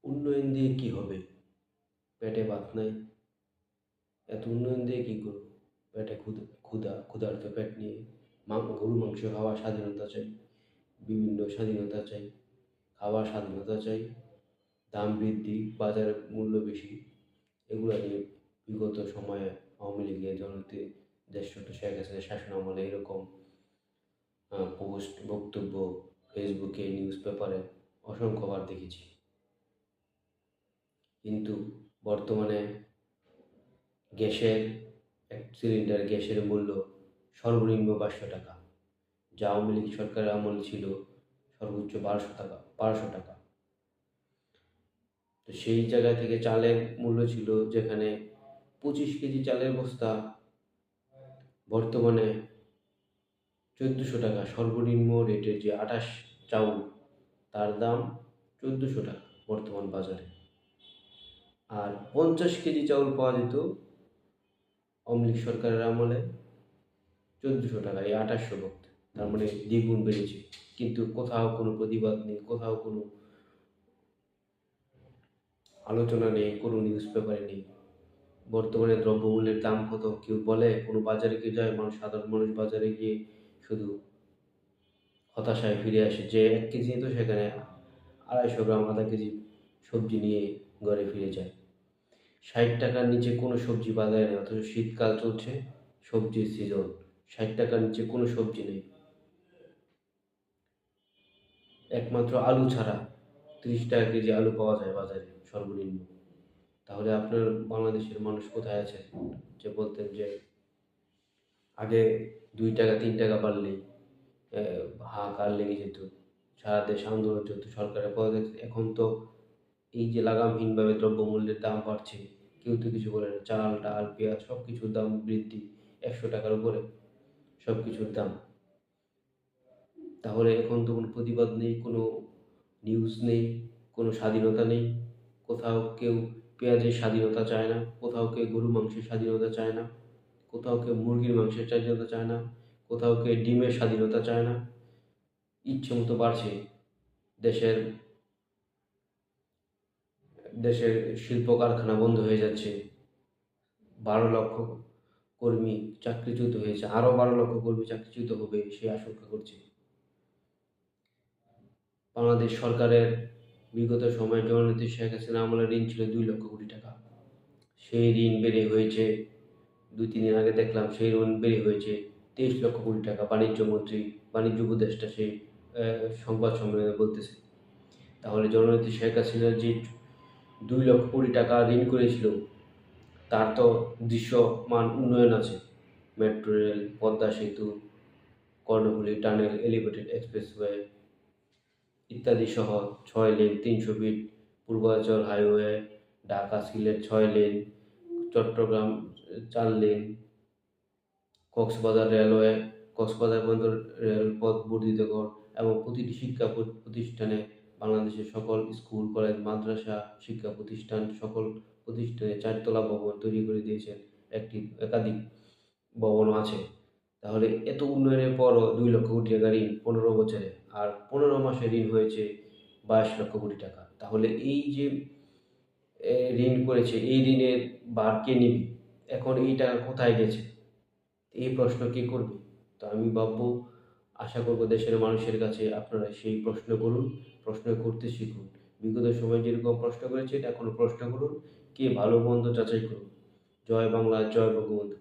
উন্নয়ন দিয়ে কি হবে? পেটে ভাত নাই। এত উন্নয়ন দিয়ে কি করব? পেটে ক্ষুধার্ত পেট নিয়ে গরুর মাংস খাওয়ার স্বাধীনতা চাই, বিভিন্ন স্বাধীনতা চাই, খাওয়ার স্বাধীনতা চাই, দাম বৃদ্ধি, বাজার মূল্য বেশি, এগুলা নিয়ে বিগত সময়ে আওয়ামী লীগের জননেত্রী দেশনেত্রী শেখ হাসিনার শাসনামলে এরকম পোস্ট, বক্তব্য ফেসবুকে, নিউজ পেপারে অসংখ্যবার দেখেছি। কিন্তু বর্তমানে গ্যাসের এক সিলিন্ডার গ্যাসের মূল্য সর্বনিম্ন 500 টাকা, যা আওয়ামী লীগ সরকারের আমলে ছিল সর্বোচ্চ 1200 টাকা। তো সেই জায়গা থেকে চালের মূল্য ছিল যেখানে 25 কেজি চালের বস্তা বর্তমানে 1400 টাকা। সর্বনিম্ন রেটের যে 28 চাউল, তার দাম 1400 টাকা বর্তমান বাজারে। আর 50 কেজি চাউল পাওয়া যেত আওয়ামী লীগ সরকারের আমলে 1400 টাকা, এই 2800 ভক্ত, তার মানে দ্বিগুণ বেড়েছে। কিন্তু কোথাও কোনো প্রতিবাদ নেই, কোথাও কোনো আলোচনা নেই, কোনো নিউজ পেপারে নেই। বর্তমানে দ্রব্যমূল্যের দাম কত কেউ বলে? কোনো বাজারে কেউ যায়? সাধারণ মানুষ বাজারে গিয়ে শুধু হতাশায় ফিরে আসে যে 1 কেজি তো সেখানে 250 গ্রাম, আধা কেজি সবজি নিয়ে ঘরে ফিরে যায়। 60 টাকার নিচে কোনো সবজি বাজারে নেই, অথচ শীতকাল চলছে, সবজির সিজন। 60 টাকার নিচে কোনো সবজি নেই, একমাত্র আলু ছাড়া। 30 টাকা কেজি আলু পাওয়া যায় বাজারে সর্বনিম্ন। তাহলে আপনার বাংলাদেশের মানুষ কোথায় আছে? যে বলতেন যে আগে 2 টাকা 3 টাকা বাড়লেই হাহাকার লেগে যেত, সারা দেশ আন্দোলন চলতো, সরকারের পদত্যাগ। এখন তো এই যে লাগামহীনভাবে দ্রব্যমূল্যের দাম বাড়ছে, কেউ তো কিছু বলে না। চাল, ডাল, পেঁয়াজ সব কিছুর দাম বৃদ্ধি 100 টাকার উপরে সব কিছুর দাম। তাহলে এখন তো কোনো প্রতিবাদ নেই, কোনো নিউজ নেই, কোনো স্বাধীনতা নেই। কোথাও কেউ পেঁয়াজের স্বাধীনতা চায় না, কোথাও কেউ গরুর মাংসের স্বাধীনতা চায় না, কোথাও কেউ মুরগির মাংসের স্বাধীনতা চায় না, কোথাও কেউ ডিমের স্বাধীনতা চায় না। ইচ্ছে মতো বাড়ছে। দেশের দেশের শিল্প কারখানা বন্ধ হয়ে যাচ্ছে। 12 লক্ষ কর্মী চাকরিচ্যুত হয়েছে, আরও 12 লক্ষ কর্মী চাকরিচ্যুত হবে সে আশঙ্কা করছে। বাংলাদেশ সরকারের বিগত সময়ে জননেত্রী শেখ হাসিনা আমলে ঋণ ছিল 2 লক্ষ কোটি টাকা। সেই ঋণ বেড়ে হয়েছে, 2-3 দিন আগে দেখলাম সেই ঋণ বেড়ে হয়েছে 23 লক্ষ কোটি টাকা। বাণিজ্য উপদেষ্টা সেই সংবাদ সম্মেলনে বলতেছে। তাহলে জননেত্রী শেখ হাসিনা যে 2 লক্ষ কোটি টাকা ঋণ করেছিল, তার তো দৃশ্যমান উন্নয়ন আছে। মেট্রো রেল, পদ্মা সেতু, কর্ণফুলী টানেল, এলিভেটেড এক্সপ্রেসওয়ে ইত্যাদি সহ 6 লেন 300 ফিট পূর্বাঞ্চল highway, Dhaka Sylhet 6 lane, Chittagong 4 lane, Cox's Bazar railway, Cox's Bazar বন্দর রেলপথ বর্ধিতকরণ এবং প্রতিটি শিক্ষা প্রতিষ্ঠানে বাংলাদেশের সকল স্কুল, কলেজ, মাদ্রাসা, শিক্ষা প্রতিষ্ঠান, সকল প্রতিষ্ঠানে 4 তলা ভবন তৈরি করে দিয়েছেন। একাধিক ভবনও আছে। তাহলে এত উন্নয়নের পরও 2 লক্ষ কোটি টাকা ঋণ 15 বছরে, আর 15 মাসে ঋণ হয়েছে 22 লক্ষ কোটি টাকা। তাহলে এই যে ঋণ করেছে, এই ঋণের ভার কে নিবে? এখন এই টাকা কোথায় গেছে? এই প্রশ্ন কে করবে? তো আমি ভাববো, আশা করব দেশের মানুষের কাছে আপনারা সেই প্রশ্ন করুন, প্রশ্ন করতে শিখুন। বিগত সময়ে যেরকম প্রশ্ন করেছেন এখনও প্রশ্ন করুন, কে ভালো মন্দ যাচাই করুন। জয় বাংলা, জয় বঙ্গবন্ধু।